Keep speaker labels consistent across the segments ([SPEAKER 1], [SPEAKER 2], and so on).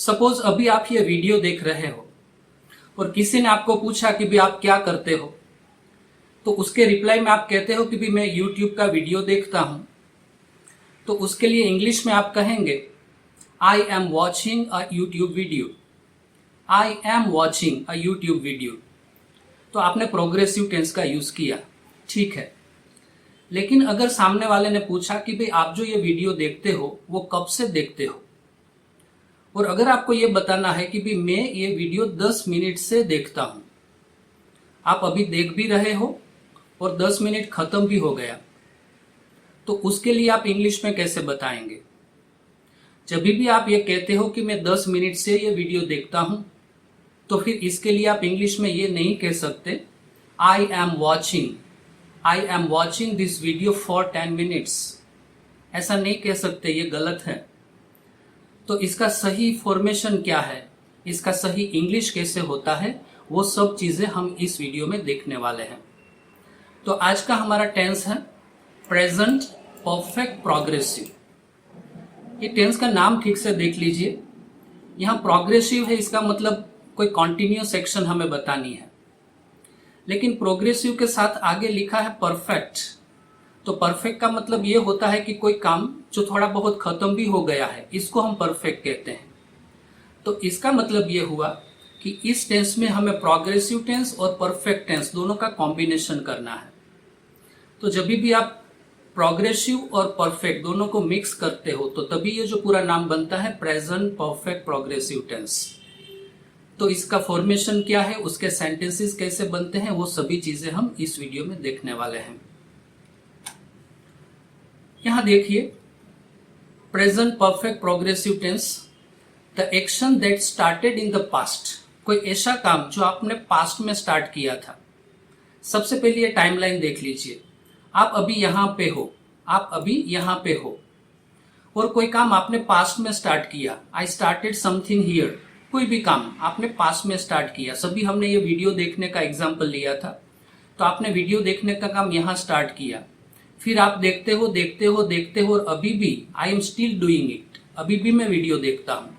[SPEAKER 1] Suppose अभी आप ये वीडियो देख रहे हो और किसी ने आपको पूछा कि भी आप क्या करते हो, तो उसके रिप्लाई में आप कहते हो कि भी मैं यूट्यूब का वीडियो देखता हूं। तो उसके लिए इंग्लिश में आप कहेंगे I am watching a YouTube video. I am watching a YouTube video. तो आपने प्रोग्रेसिव टेंस का यूज किया, ठीक है। लेकिन अगर सामने वाले ने पूछा कि भाई आप जो ये वीडियो देखते हो वो कब से देखते हो, और अगर आपको ये बताना है कि भी मैं ये वीडियो 10 मिनट से देखता हूं, आप अभी देख भी रहे हो और 10 मिनट खत्म भी हो गया, तो उसके लिए आप इंग्लिश में कैसे बताएंगे? जब भी आप ये कहते हो कि मैं 10 मिनट से ये वीडियो देखता हूं, तो फिर इसके लिए आप इंग्लिश में ये नहीं कह सकते I am watching this video for 10 minutes. ऐसा नहीं कह सकते, ये गलत है। तो इसका सही फॉर्मेशन क्या है, इसका सही इंग्लिश कैसे होता है, वो सब चीजें हम इस वीडियो में देखने वाले हैं। तो आज का हमारा टेंस है प्रेजेंट परफेक्ट प्रोग्रेसिव। ये टेंस का नाम ठीक से देख लीजिए। यहां प्रोग्रेसिव है, इसका मतलब कोई कॉन्टिन्यूअस एक्शन हमें बतानी है, लेकिन प्रोग्रेसिव के साथ आगे लिखा है परफेक्ट। तो परफेक्ट का मतलब ये होता है कि कोई काम जो थोड़ा बहुत खत्म भी हो गया है, इसको हम परफेक्ट कहते हैं। तो इसका मतलब ये हुआ कि इस टेंस में हमें प्रोग्रेसिव टेंस और परफेक्ट टेंस दोनों का कॉम्बिनेशन करना है। तो जब भी आप प्रोग्रेसिव और परफेक्ट दोनों को मिक्स करते हो, तो तभी ये जो पूरा नाम बनता है प्रेजेंट परफेक्ट प्रोग्रेसिव टेंस। तो इसका फॉर्मेशन क्या है, उसके सेंटेंसेस कैसे बनते हैं, वो सभी चीजें हम इस वीडियो में देखने वाले हैं। यहां देखिए, present perfect progressive tense, the action that started in the past. कोई ऐसा काम जो आपने पास्ट में स्टार्ट किया था। सबसे पहले ये टाइमलाइन देख लीजिए। आप अभी यहां पे हो, आप अभी यहां पे हो, और कोई काम आपने पास्ट में स्टार्ट किया। I started something here. कोई भी काम आपने पास्ट में स्टार्ट किया। सभी हमने ये वीडियो देखने का एग्जाम्पल लिया था। तो आपने वीडियो देखने का काम यहां स्टार्ट किया, फिर आप देखते हो देखते हो देखते हो, और अभी भी आई एम स्टिल डूइंग इट। अभी भी मैं वीडियो देखता हूं।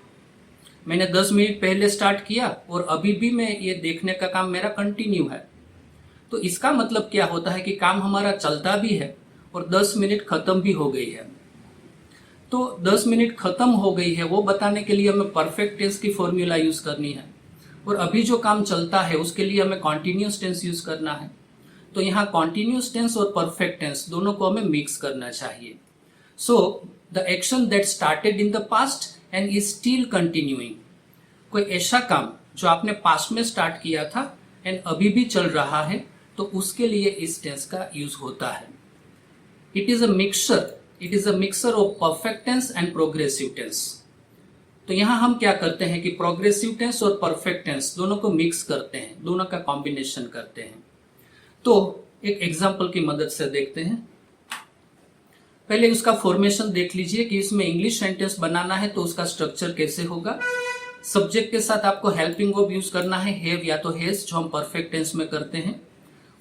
[SPEAKER 1] मैंने 10 मिनट पहले स्टार्ट किया और अभी भी मैं ये देखने का काम मेरा कंटिन्यू है। तो इसका मतलब क्या होता है कि काम हमारा चलता भी है और 10 मिनट खत्म भी हो गई है। तो 10 मिनट खत्म हो गई है वो बताने के लिए हमें परफेक्ट टेंस की फॉर्मूला यूज करनी है, और अभी जो काम चलता है उसके लिए हमें कॉन्टिन्यूअस टेंस यूज करना है। तो यहाँ कॉन्टिन्यूअस टेंस और परफेक्ट टेंस दोनों को हमें मिक्स करना चाहिए। So the action that started in the past and is still continuing. कोई ऐसा काम जो आपने पास्ट में स्टार्ट किया था एंड अभी भी चल रहा है, तो उसके लिए इस टेंस का यूज होता है। It is a mixer of perfect tense and progressive tense. तो यहां हम क्या करते हैं कि प्रोग्रेसिव टेंस और परफेक्ट टेंस दोनों को मिक्स करते हैं, दोनों का कॉम्बिनेशन करते हैं। तो एक एग्जांपल की मदद से देखते हैं। पहले उसका फॉर्मेशन देख लीजिए कि इसमें इंग्लिश सेंटेंस बनाना है तो उसका स्ट्रक्चर कैसे होगा। सब्जेक्ट के साथ आपको हेल्पिंग वर्ब यूज करना है, हैव या तो हैज, जो हम परफेक्ट टेंस में करते हैं।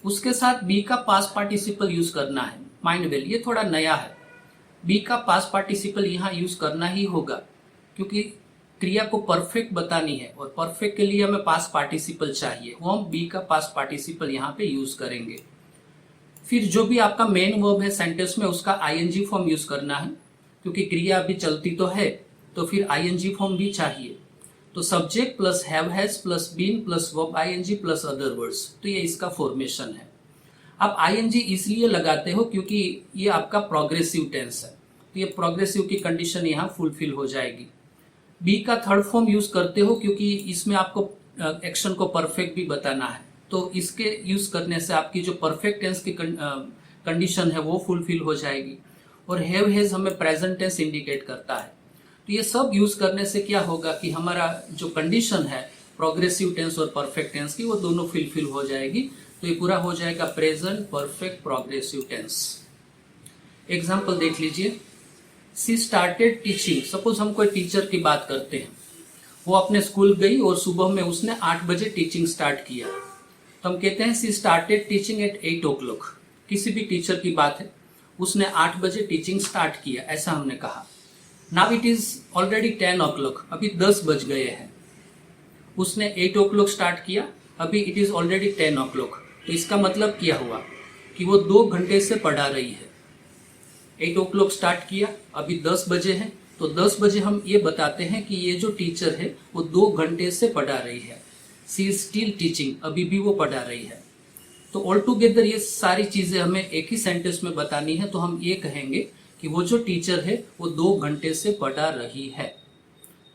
[SPEAKER 1] उसके साथ बी का पास्ट पार्टिसिपल यूज करना है, माइंड वेल। ये थोड़ा नया है, बी का पास्ट पार्टिसिपल यहाँ यूज करना ही होगा, क्योंकि क्रिया को परफेक्ट बतानी है और परफेक्ट के लिए हमें पास्ट पार्टिसिपल चाहिए, वो हम बी का पास्ट पार्टिसिपल यहाँ पे यूज करेंगे। फिर जो भी आपका मेन वर्ब है सेंटेंस में, उसका आईएनजी फॉर्म यूज करना है, क्योंकि क्रिया अभी चलती तो है, तो फिर आईएनजी फॉर्म भी चाहिए। तो subject plus have has plus been plus verb ING plus other words, तो ये इसका फॉर्मेशन है। आप आईएनजी इसलिए लगाते हो क्योंकि ये आपका प्रोग्रेसिव टेंस है, तो ये प्रोग्रेसिव की कंडीशन यहाँ फुलफिल हो जाएगी। बी का थर्ड फॉर्म यूज करते हो क्योंकि इसमें आपको एक्शन को परफेक्ट भी बताना है, तो इसके यूज करने से आपकी जो परफेक्ट टेंस की कंडीशन है वो फुलफिल हो जाएगी। और हैव हैज हमें प्रेजेंट टेंस इंडिकेट करता है। तो ये सब यूज करने से क्या होगा कि हमारा जो कंडीशन है प्रोग्रेसिव टेंस और परफेक्ट टेंस की, वो दोनों फुलफिल हो जाएगी। तो ये पूरा हो जाएगा present perfect progressive tense. Example देख लीजिए। सी स्टार्टेड टीचिंग। सपोज हम कोई टीचर की बात करते हैं, वो अपने स्कूल गई और सुबह में उसने 8 बजे टीचिंग स्टार्ट किया, तो हम कहते हैं सी स्टार्टेड टीचिंग एट 8 o'clock। किसी भी टीचर की बात है, उसने 8 बजे टीचिंग स्टार्ट किया, ऐसा हमने कहा। Now it is already 10 o'clock, अभी 10 बज गए हैं। उसने 8 o'clock स्टार्ट किया, अभी इट इज ऑलरेडी 10 o'clock। तो इसका मतलब क्या हुआ कि वो 2 घंटे से पढ़ा रही है। 8 o'clock स्टार्ट किया, अभी 10 बजे हैं, तो 10 बजे हम ये बताते हैं कि ये जो टीचर है वो 2 घंटे से पढ़ा रही है। सी इज स्टिल टीचिंग, अभी भी वो पढ़ा रही है। तो ऑल टुगेदर ये सारी चीजें हमें एक ही सेंटेंस में बतानी है, तो हम ये कहेंगे कि वो जो टीचर है वो 2 घंटे से पढ़ा रही है।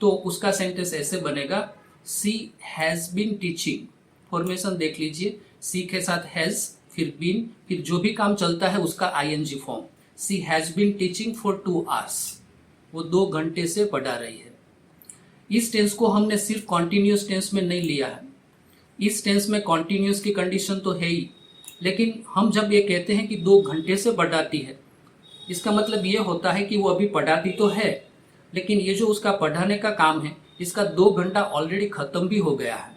[SPEAKER 1] तो उसका सेंटेंस ऐसे बनेगा, सी हैज बीन टीचिंग। फॉर्मेशन देख लीजिए, सी के साथ हैज, फिर बीन, फिर जो भी काम चलता है उसका ING form. She has been teaching for 2 hours, वो 2 घंटे से पढ़ा रही है। इस टेंस को हमने सिर्फ कॉन्टिन्यूस टेंस में नहीं लिया है। इस टेंस में कॉन्टिन्यूस की कंडीशन तो है ही, लेकिन हम जब ये कहते हैं कि 2 घंटे से पढ़ाती है, इसका मतलब ये होता है कि वो अभी पढ़ाती तो है, लेकिन ये जो उसका पढ़ाने का काम है इसका 2 घंटा ऑलरेडी खत्म भी हो गया है।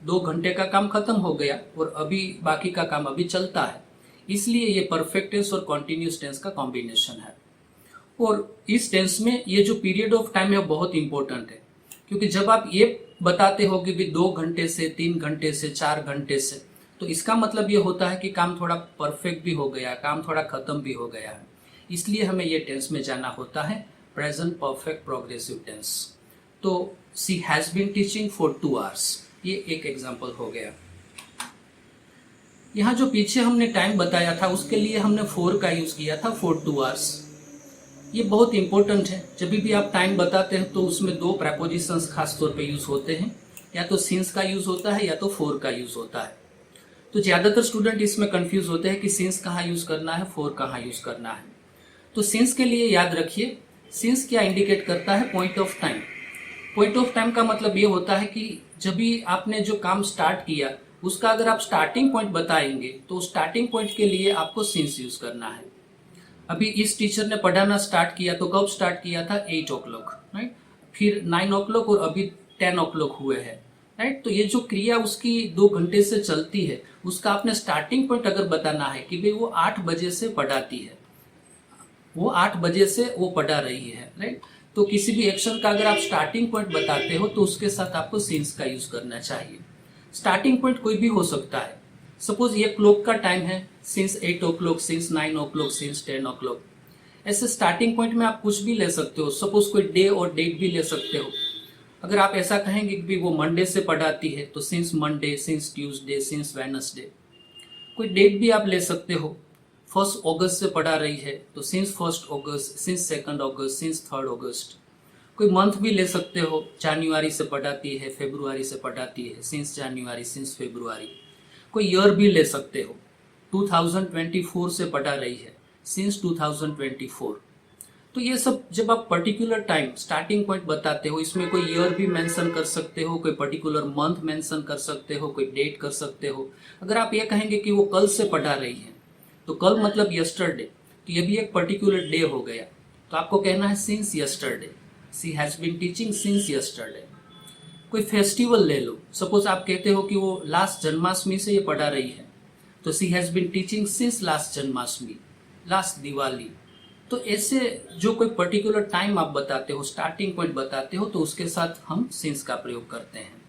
[SPEAKER 1] 2 घंटे का काम खत्म हो गया और अभी बाकी का काम अभी चलता है, इसलिए ये परफेक्ट टेंस और कॉन्टिन्यूस टेंस का कॉम्बिनेशन है। और इस टेंस में ये जो पीरियड ऑफ टाइम है बहुत इंपॉर्टेंट है, क्योंकि जब आप ये बताते हो कि भी 2 घंटे से, 3 घंटे से, 4 घंटे से, तो इसका मतलब ये होता है कि काम थोड़ा परफेक्ट भी हो गया, काम थोड़ा खत्म भी हो गया है। इसलिए हमें ये टेंस में जाना होता है प्रेजेंट परफेक्ट प्रोग्रेसिव टेंस। तो she has been teaching for 2 hours, ये एक एग्जाम्पल हो गया। यहाँ जो पीछे हमने टाइम बताया था उसके लिए हमने फॉर का यूज किया था, फॉर 2 hours। ये बहुत इंपॉर्टेंट है। जब भी आप टाइम बताते हैं तो उसमें 2 प्रेपोजिशंस खास तौर पे यूज होते हैं, या तो सिंस का यूज होता है या तो फॉर का यूज होता है। तो ज्यादातर स्टूडेंट इसमें कंफ्यूज होते हैं कि सिंस कहाँ यूज करना है, फॉर कहाँ यूज करना है। तो सिंस के लिए याद रखिए, सिंस क्या इंडिकेट करता है, point of time. Point of time का मतलब ये होता है कि जब भी आपने जो काम स्टार्ट किया उसका अगर आप स्टार्टिंग पॉइंट बताएंगे तो स्टार्टिंग पॉइंट के लिए आपको सिंस यूज करना है। अभी इस टीचर ने पढ़ाना स्टार्ट किया तो कब स्टार्ट किया था, 8 o'clock, राइट। फिर 9 o'clock और अभी 10 o'clock हुए हैं, राइट। तो ये जो क्रिया उसकी 2 घंटे से चलती है, उसका आपने स्टार्टिंग पॉइंट अगर बताना है कि भाई वो 8 बजे से पढ़ाती है, वो 8 बजे से वो पढ़ा रही है, राइट। तो किसी भी एक्शन का अगर आप स्टार्टिंग पॉइंट बताते हो तो उसके साथ आपको सिंस का यूज करना चाहिए। स्टार्टिंग पॉइंट कोई भी हो सकता है। सपोज ये क्लॉक का टाइम है, since 8 o'clock, since 9 o'clock, since 10 o'clock। ऐसे स्टार्टिंग पॉइंट में आप कुछ भी ले सकते हो। सपोज कोई डे और डेट भी ले सकते हो। अगर आप ऐसा कहेंगे कि वो मंडे से पढ़ाती है तो since Monday, since Tuesday, since Wednesday. कोई डेट भी आप ले सकते हो। 1 अगस्त से पढ़ा रही है तो सिंस 1 अगस्त, सिंस 2 अगस्त, सिंस 3 अगस्त। कोई मंथ भी ले सकते हो, जनवरी से पढ़ाती है, फरवरी से पढ़ाती है, सिंस जनवरी, सिंस फरवरी। कोई ईयर भी ले सकते हो, 2024 से पढ़ा रही है, सिंस 2024। तो ये सब जब आप पर्टिकुलर टाइम स्टार्टिंग पॉइंट बताते हो, इसमें कोई ईयर भी मेंशन कर सकते हो, कोई पर्टिकुलर मंथ मेंशन कर सकते हो, कोई डेट कर सकते हो। अगर आप ये कहेंगे कि वो कल से पढ़ा रही है तो कल मतलब यस्टरडे, तो ये भी एक पर्टिकुलर डे हो गया। तो आपको कहना है since yesterday, she has been teaching since yesterday. कोई फेस्टिवल ले लो, सपोज आप कहते हो कि वो लास्ट जन्माष्टमी से ये पढ़ा रही है तो she has been teaching since last Janmashtami, last Diwali. तो ऐसे जो कोई पर्टिकुलर टाइम आप बताते हो, स्टार्टिंग पॉइंट बताते हो, तो उसके साथ हम सिंस का प्रयोग करते हैं।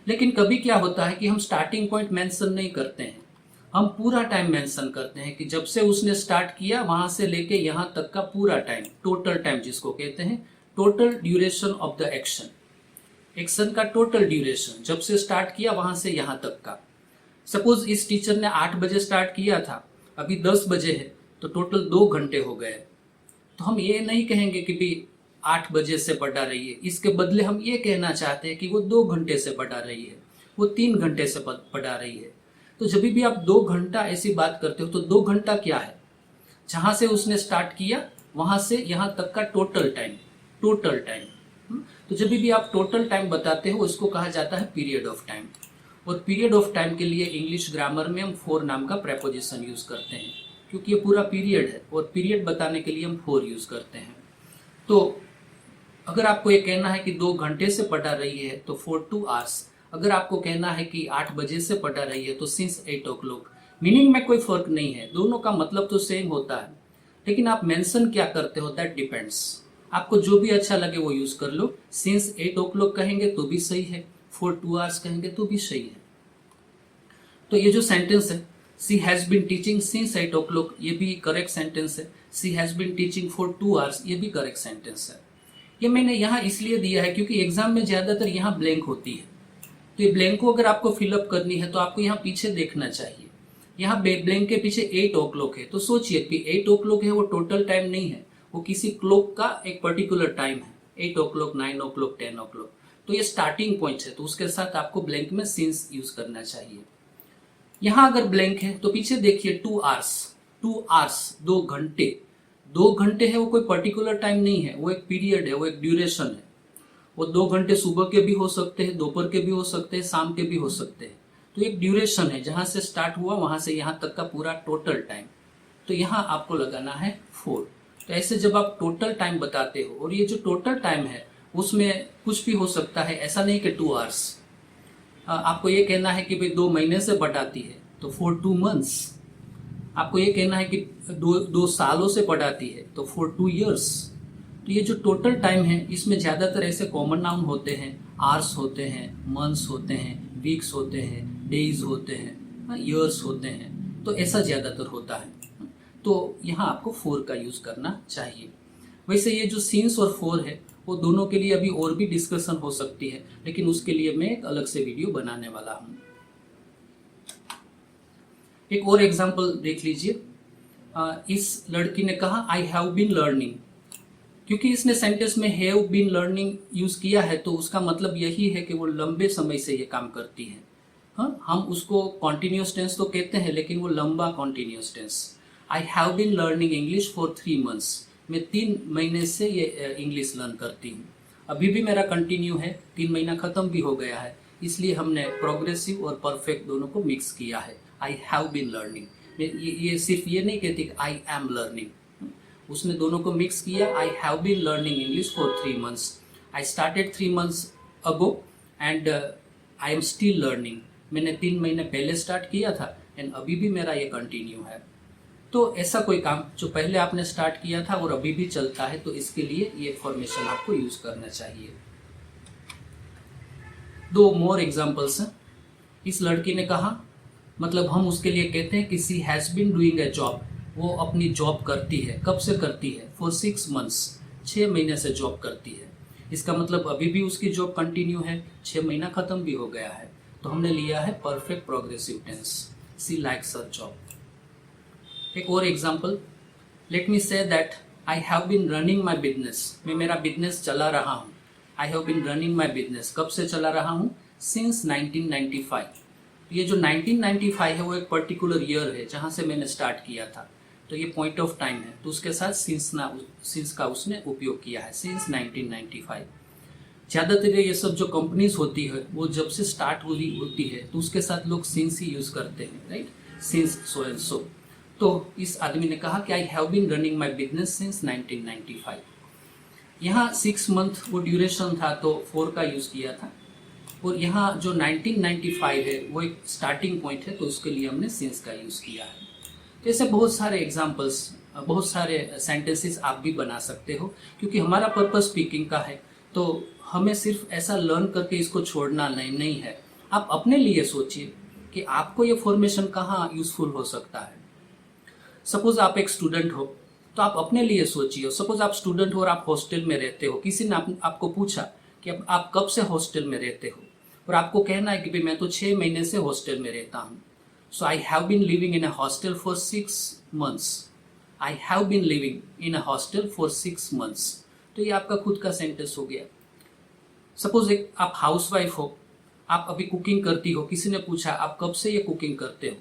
[SPEAKER 1] लेकिन कभी क्या होता है कि हम स्टार्टिंग पॉइंट मेंशन नहीं करते हैं, हम पूरा टाइम मेंशन करते हैं कि जब से उसने स्टार्ट किया वहां से लेके यहाँ तक का पूरा टाइम, टोटल टाइम जिसको कहते हैं, total duration of the action. Action का टोटल ड्यूरेशन जब से स्टार्ट किया वहां से यहाँ तक का। सपोज इस टीचर ने 8 बजे स्टार्ट किया था, अभी 10 बजे है, तो टोटल 2 घंटे हो गए। तो हम ये नहीं कहेंगे कि भी 8 बजे से पढ़ा रही है, इसके बदले हम ये कहना चाहते हैं कि वो 2 घंटे से पढ़ा रही है, वो 3 घंटे से पढ़ा रही है। तो जब भी आप 2 घंटा ऐसी बात करते हो तो 2 घंटा क्या है, जहां से उसने स्टार्ट किया वहां से यहाँ तक का टोटल टाइम, टोटल टाइम। तो जब भी आप टोटल टाइम बताते हो इसको कहा जाता है पीरियड ऑफ टाइम। और पीरियड ऑफ टाइम के लिए इंग्लिश ग्रामर में हम फॉर नाम का प्रेपोजिशन यूज करते हैं, क्योंकि ये पूरा पीरियड है और पीरियड बताने के लिए हम फॉर यूज करते हैं। तो अगर आपको ये कहना है कि 2 घंटे से पढ़ा रही है तो फॉर 2 hours। अगर आपको कहना है कि 8 बजे से पढ़ा रही है तो सिंस 8 o'clock। मीनिंग में कोई फर्क नहीं है, दोनों का मतलब तो सेम होता है, लेकिन आप मेंशन क्या करते हो दैट डिपेंड्स। आपको जो भी अच्छा लगे वो यूज कर लो। सिंस 8 o'clock कहेंगे तो भी सही है, फॉर 2 hours कहेंगे तो भी सही है। तो ये जो सेंटेंस है, she has been teaching since 8 o'clock, ये भी करेक्ट सेंटेंस है। She has been teaching for 2 hours, ये भी करेक्ट सेंटेंस है। ये मैंने यहाँ इसलिए दिया है क्योंकि एग्जाम में ज्यादातर यहाँ ब्लैंक होती है। तो ये ब्लैंक को अगर आपको फिलअप करनी है तो आपको यहाँ पीछे देखना चाहिए। यहाँ ब्लैंक के पीछे 8 o'clock है, तो सोचिए कि 8 o'clock है वो टोटल टाइम नहीं है, वो किसी क्लॉक का एक पर्टिकुलर टाइम है, 8 o'clock, 9 o'clock, 10 o'clock। तो ये स्टार्टिंग पॉइंट है, तो उसके साथ आपको ब्लैंक में सिंस यूज करना चाहिए। यहाँ अगर ब्लैंक है तो पीछे देखिए 2 hours, 2 hours 2 घंटे, 2 घंटे है वो कोई पर्टिकुलर टाइम नहीं है, वो एक पीरियड है, वो एक ड्यूरेशन है। वो 2 घंटे सुबह के भी हो सकते हैं, दोपहर के भी हो सकते हैं, शाम के भी हो सकते हैं। तो एक ड्यूरेशन है, जहां से स्टार्ट हुआ वहां से यहाँ तक का पूरा टोटल टाइम। तो यहाँ आपको लगाना है 4। तो ऐसे जब आप टोटल टाइम बताते हो, और ये जो टोटल टाइम है उसमें कुछ भी हो सकता है, ऐसा नहीं कि 2 hours। आपको ये कहना है कि भाई 2 महीने से बढ़ाती है तो फॉर 2 months। आपको ये कहना है कि 2 सालों से बढ़ाती है तो फॉर 2 years। तो ये जो टोटल टाइम है इसमें ज़्यादातर ऐसे कॉमन नाउन होते हैं, आवर्स होते हैं, मंथ्स होते हैं, वीक्स होते हैं, डेज होते हैं, ईयर्स होते हैं। तो ऐसा ज़्यादातर होता है। तो यहाँ आपको 4 का यूज़ करना चाहिए। वैसे ये जो सिंस और 4 है वो दोनों के लिए अभी और भी डिस्कशन हो सकती है, लेकिन उसके लिए मैं एक अलग से वीडियो बनाने वाला हूँ। एक और एग्जाम्पल देख लीजिए। इस लड़की ने कहा आई हैव बीन लर्निंग। क्योंकि इसने सेंटेंस में हैव बीन लर्निंग यूज किया है तो उसका मतलब यही है कि वो लंबे समय से ये काम करती है। हाँ, हम उसको कॉन्टिन्यूस टेंस तो कहते हैं, लेकिन वो लंबा continuous tense. I have been learning English for 3 months। मैं 3 महीने से ये इंग्लिश लर्न करती हूँ। अभी भी मेरा कंटिन्यू है, 3 महीना खत्म भी हो गया है, इसलिए हमने प्रोग्रेसिव और परफेक्ट दोनों को मिक्स किया है। I have been learning. ये सिर्फ ये नहीं कहती कि आई एम लर्निंग, उसने दोनों को मिक्स किया। I have been learning English for 3 months। I started 3 months ago and I am still learning. मैंने 3 महीने पहले स्टार्ट किया था एंड अभी भी मेरा ये कंटिन्यू है। तो ऐसा कोई काम जो पहले आपने स्टार्ट किया था और अभी भी चलता है, तो इसके लिए ये फॉर्मेशन आपको यूज करना चाहिए। 2 मोर एग्जाम्पल्स हैं। इस लड़की ने कहा, मतलब हम उसके लिए कहते हैं कि she has been doing a job. वो अपनी जॉब करती है। कब से करती है? फॉर 6 months, 6 महीने से जॉब करती है। इसका मतलब अभी भी उसकी जॉब कंटिन्यू है, 6 महीना खत्म भी हो गया है। तो हमने लिया है perfect progressive tense, she likes her job. एक और example, let me say that I have been running my business. मैं मेरा बिजनेस चला रहा हूँ। I have been running my business. कब से चला रहा हूँ? सिंस 1995। ये जो 1995 है वो एक पर्टिकुलर ईयर है जहाँ से मैंने स्टार्ट किया था, तो ये पॉइंट ऑफ टाइम है, तो उसके साथ सिंस का उसने उपयोग किया है, सिंस 1995। ज़्यादातर ये सब जो कंपनीज होती है वो जब से स्टार्ट हुई होती है तो उसके साथ लोग सिंस ही यूज़ करते हैं, right, since so and so. तो इस आदमी ने कहा कि I have been running my business since 1995। यहाँ 6 month वो ड्यूरेशन था तो 4 का यूज़ किया था, और यहाँ जो 1995 है वो एक स्टार्टिंग पॉइंट है, तो उसके लिए हमने सिंस का यूज़ किया है। तो ऐसे बहुत सारे एग्जाम्पल्स, बहुत सारे सेंटेंसेस आप भी बना सकते हो, क्योंकि हमारा पर्पस स्पीकिंग का है। तो हमें सिर्फ ऐसा लर्न करके इसको छोड़ना नहीं है। आप अपने लिए सोचिए कि आपको ये फॉर्मेशन कहाँ यूजफुल हो सकता है। सपोज आप एक स्टूडेंट हो तो आप अपने लिए सोचिए। सपोज आप स्टूडेंट हो और आप हॉस्टल में रहते हो, किसी ने आपको पूछा कि अब आप कब से हॉस्टल में रहते हो, और आपको कहना है कि भाई मैं तो 6 महीने से हॉस्टल में रहता हूँ। So I have been living in a hostel for 6 months। I have been living in a hostel for 6 months। तो ये आपका खुद का सेंटेंस हो गया। सपोज एक आप हाउसवाइफ हो, आप अभी कुकिंग करती हो, किसी ने पूछा आप कब से ये कुकिंग करते हो,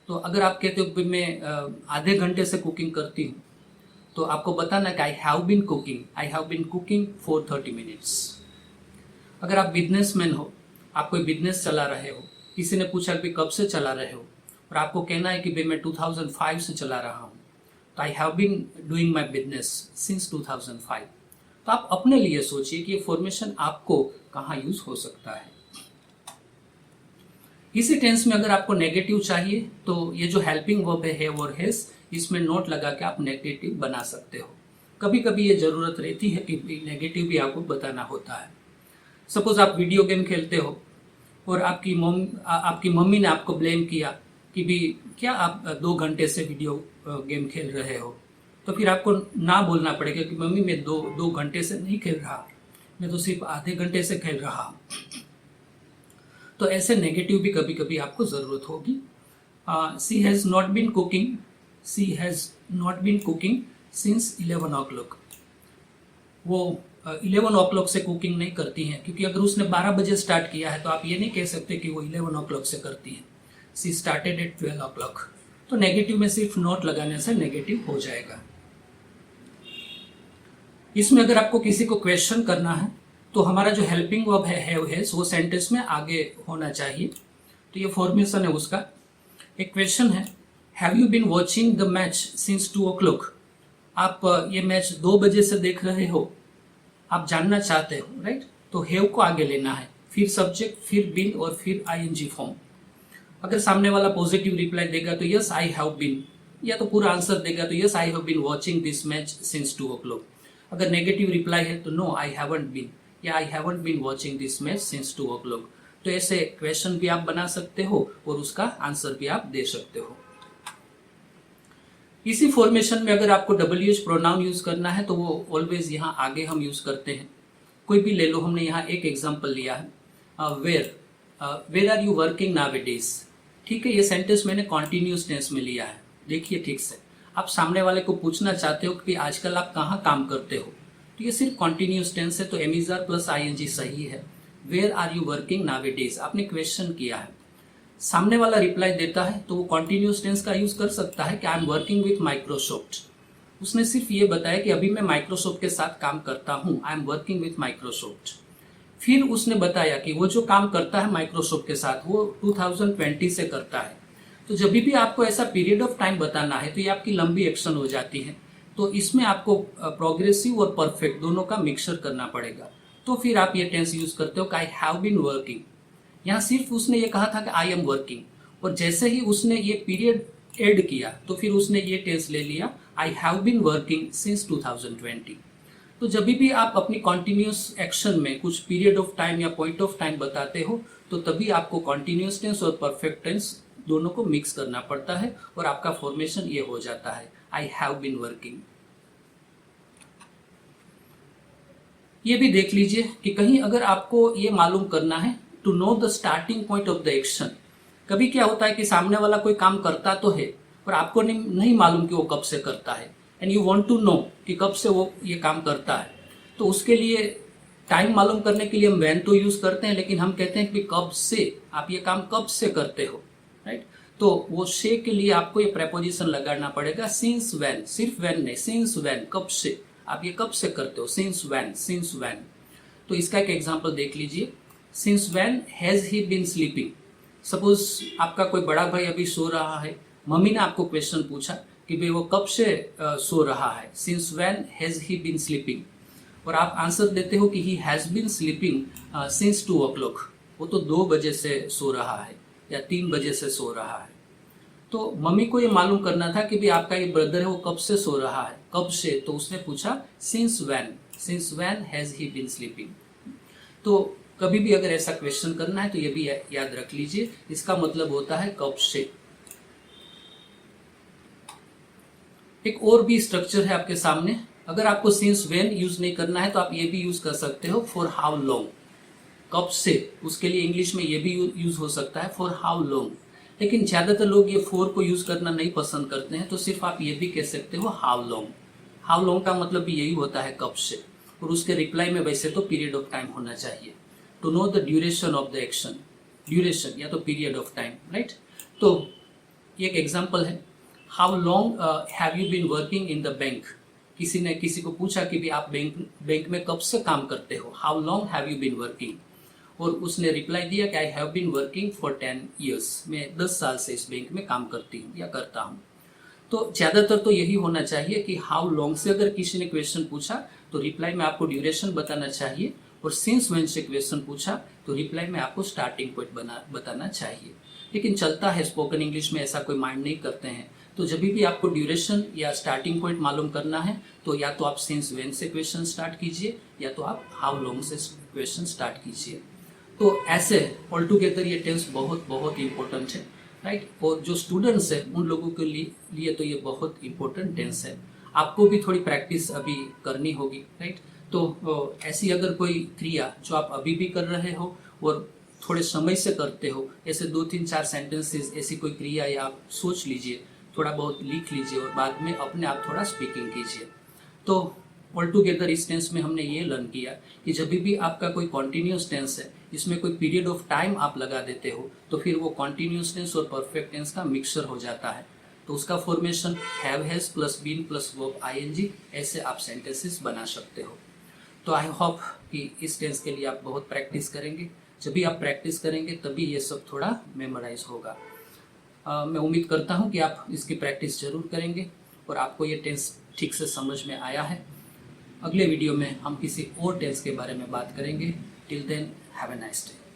[SPEAKER 1] तो अगर आप कहते हो कि मैं आधे घंटे से कुकिंग करती हूँ, तो आपको बताना कि I have been cooking for 30 minutes। अगर आप बिजनेसमैन हो, आप कोई बिजनेस चला रहे हो, किसी ने पूछा कि कब से चला रहे हो, और आपको कहना है कि भाई मैं 2005 से चला रहा हूँ, तो I have been doing my business since 2005। तो आप अपने लिए सोचिए कि ये फॉर्मेशन आपको कहाँ यूज हो सकता है। इसी टेंस में अगर आपको नेगेटिव चाहिए तो ये जो हेल्पिंग वर्ब है और हैज, इसमें नोट लगा के आप नेगेटिव बना सकते हो। कभी कभी ये ज़रूरत रहती है कि नेगेटिव भी आपको बताना होता है। सपोज आप वीडियो गेम खेलते हो और आपकी मम्मी ने आपको ब्लेम किया कि भी क्या आप 2 घंटे से वीडियो गेम खेल रहे हो, तो फिर आपको ना बोलना पड़ेगा कि मम्मी मैं दो घंटे से नहीं खेल रहा, मैं तो सिर्फ आधे घंटे से खेल रहा हूँ। तो ऐसे नेगेटिव भी कभी कभी आपको ज़रूरत होगी। She has not been cooking since 11 o'clock। वो 11 o'clock से कुकिंग नहीं करती हैं, क्योंकि अगर उसने 12 बजे स्टार्ट किया है तो आप ये नहीं कह सकते कि वो 11 o'clock से करती हैं। सी स्टार्टेड एट 12 o'clock। तो नेगेटिव में सिर्फ नॉट लगाने से नेगेटिव हो जाएगा। इसमें अगर आपको किसी को क्वेश्चन करना है तो हमारा जो हेल्पिंग वर्ब है हैव हैज, वो सेंटेंस में आगे होना चाहिए। तो ये फॉर्मेशन है उसका। एक क्वेश्चन है, have you been watching the match since 2 o'clock। आप ये मैच 2 बजे से देख रहे हो, आप जानना चाहते हो, राइट। तो हैव को आगे लेना है, फिर सब्जेक्ट, फिर बीन और फिर आईएनजी फॉर्म। अगर सामने वाला पॉजिटिव रिप्लाई देगा तो यस आई हैव बीन, या तो पूरा आंसर देगा तो yes I have been watching this match since 2 o'clock। अगर नेगेटिव रिप्लाई है तो नो आई हैवंट बीन, या I haven't been watching this match since 2 o'clock। तो ऐसे क्वेश्चन भी आप बना सकते हो और उसका आंसर भी आप दे सकते हो। इसी फॉर्मेशन में अगर आपको WH प्रोनाउन यूज करना है तो वो ऑलवेज यहाँ आगे हम यूज करते हैं। कोई भी ले लो, हमने यहाँ एक एग्जांपल लिया है, where are you working nowadays. ठीक है, ये सेंटेंस मैंने कॉन्टिन्यूस टेंस में लिया है। देखिए ठीक से, आप सामने वाले को पूछना चाहते हो कि आजकल आप कहाँ काम करते हो, तो ये सिर्फ कॉन्टिन्यूस टेंस है, तो एमिजार प्लस आईएनजी सही है। Where are you working nowadays, आपने क्वेश्चन किया है, सामने वाला रिप्लाई देता है तो वो कॉन्टिन्यूस टेंस का यूज कर सकता है कि I am working with Microsoft. उसने सिर्फ ये बताया कि अभी मैं माइक्रोसॉफ्ट के साथ काम करता हूँ, I am working with Microsoft. फिर उसने बताया कि वो जो काम करता है माइक्रोसॉफ्ट के साथ वो 2020 से करता है। तो जब भी आपको ऐसा पीरियड ऑफ टाइम बताना है तो ये आपकी लंबी एक्शन हो जाती है, तो इसमें आपको प्रोग्रेसिव और परफेक्ट दोनों का मिक्सचर करना पड़ेगा। तो फिर आप ये टेंस यूज करते हो कि आई हैव बीन वर्किंग। यहाँ सिर्फ उसने ये कहा था कि आई एम वर्किंग, और जैसे ही उसने ये पीरियड ऐड किया तो फिर उसने ये टेंस ले लिया, I have been working since 2020। तो जब भी आप अपनी कॉन्टिन्यूस एक्शन में कुछ पीरियड ऑफ टाइम या पॉइंट ऑफ टाइम बताते हो तो तभी आपको कॉन्टिन्यूस टेंस और परफेक्ट टेंस दोनों को मिक्स करना पड़ता है और आपका फॉर्मेशन ये हो जाता है, आई हैव बीन वर्किंग। ये भी देख लीजिए कि कहीं अगर आपको ये मालूम करना है to know the starting point of the action. कभी क्या होता है कि सामने वाला कोई काम करता तो है पर आपको नहीं मालूम कि वो कब से करता है, and you want to know कि कब से वो ये काम करता है। तो उसके लिए टाइम मालूम करने के लिए हम व्हेन तो यूज करते हैं, लेकिन हम कहते हैं कि कब से, आप ये काम कब से करते हो, राइट। तो वो से के लिए आपको ये प्रेपोजिशन लगाना पड़ेगा, सिंस व्हेन, सिर्फ व्हेन नहीं, सिंस व्हेन, कब से, आप ये कब से करते हो, सिंस व्हेन, सिंस व्हेन। तो इसका एक एग्जांपल देख लीजिए, since when has he been sleeping. Suppose आपका कोई बड़ा भाई अभी सो रहा है, मम्मी ने आपको क्वेश्चन पूछा कि भाई वो कब से सो रहा है, since when has he been sleeping, और आप आंसर देते हो कि he has been sleeping since 2 o'clock। वो तो 2 बजे से सो रहा है या 3 बजे से सो रहा है। तो मम्मी को ये मालूम करना था कि भी आपका ये ब्रदर है वो कब से सो रहा है, कब से, तो उसने पूछा since when has he been sleeping. तो कभी भी अगर ऐसा क्वेश्चन करना है तो ये भी याद रख लीजिए, इसका मतलब होता है कब से। एक और भी स्ट्रक्चर है आपके सामने, अगर आपको सिंस व्हेन यूज नहीं करना है तो आप ये भी यूज कर सकते हो फॉर हाउ लॉन्ग, कब से, उसके लिए इंग्लिश में ये भी यूज हो सकता है फॉर हाउ लॉन्ग। लेकिन ज्यादातर लोग ये फॉर को यूज करना नहीं पसंद करते हैं, तो सिर्फ आप ये भी कह सकते हो हाउ लॉन्ग। हाउ लॉन्ग का मतलब भी यही होता है कब से, और उसके रिप्लाई में वैसे तो पीरियड ऑफ टाइम होना चाहिए, to know the duration of the action, duration या तो पीरियड ऑफ टाइम, राइट। तो ये एक एग्जांपल है, how long have you been working in the bank. किसी ने किसी को पूछा कि भी आप बैंक में कब से काम करते हो, how long have you been working, और उसने रिप्लाई दिया कि I have been working for 10 years, मैं 10 साल से इस बैंक में काम करती हूँ या करता हूँ। तो ज़्यादातर तो यही होना चाहिए कि हाउ लॉन्ग से अगर किसी ने क्वेश्चन पूछा तो रिप्लाई में आपको ड्यूरेशन बताना चाहिए, और सिंस व्हेन से क्वेश्चन पूछा तो रिप्लाई में आपको स्टार्टिंग पॉइंट बताना चाहिए। लेकिन चलता है, स्पोकन इंग्लिश में ऐसा कोई माइंड नहीं करते हैं, तो जब भी आपको ड्यूरेशन या स्टार्टिंग पॉइंट मालूम करना है तो या तो आप सिंस व्हेन से क्वेश्चन स्टार्ट कीजिए या तो आप हाउ लॉन्ग से क्वेश्चन स्टार्ट कीजिए। तो ऐसे ऑल टुगेदर ये टेंस बहुत बहुत इम्पोर्टेंट है, राइट। और जो स्टूडेंट्स है उन लोगों के लिए तो ये बहुत इम्पोर्टेंट टेंस है। आपको भी थोड़ी प्रैक्टिस अभी करनी होगी, राइट। तो ऐसी अगर कोई क्रिया जो आप अभी भी कर रहे हो और थोड़े समय से करते हो, ऐसे 2-3-4 सेंटेंसेस ऐसी कोई क्रिया या आप सोच लीजिए, थोड़ा बहुत लिख लीजिए और बाद में अपने आप थोड़ा स्पीकिंग कीजिए। तो ऑल टुगेदर इस टेंस में हमने ये लर्न किया कि जब भी आपका कोई कॉन्टिन्यूस टेंस है, इसमें कोई पीरियड ऑफ टाइम आप लगा देते हो तो फिर वो कॉन्टिन्यूस टेंस और परफेक्ट टेंस का मिक्सचर हो जाता है। तो उसका formation have has plus been plus verb ING, ऐसे आप सेंटेंसेस बना सकते हो। तो आई होप कि इस टेंस के लिए आप बहुत प्रैक्टिस करेंगे। जब भी आप प्रैक्टिस करेंगे तभी ये सब थोड़ा मेमोराइज होगा। मैं उम्मीद करता हूँ कि आप इसकी प्रैक्टिस जरूर करेंगे और आपको ये टेंस ठीक से समझ में आया है। अगले वीडियो में हम किसी और टेंस के बारे में बात करेंगे। Till then have a nice day.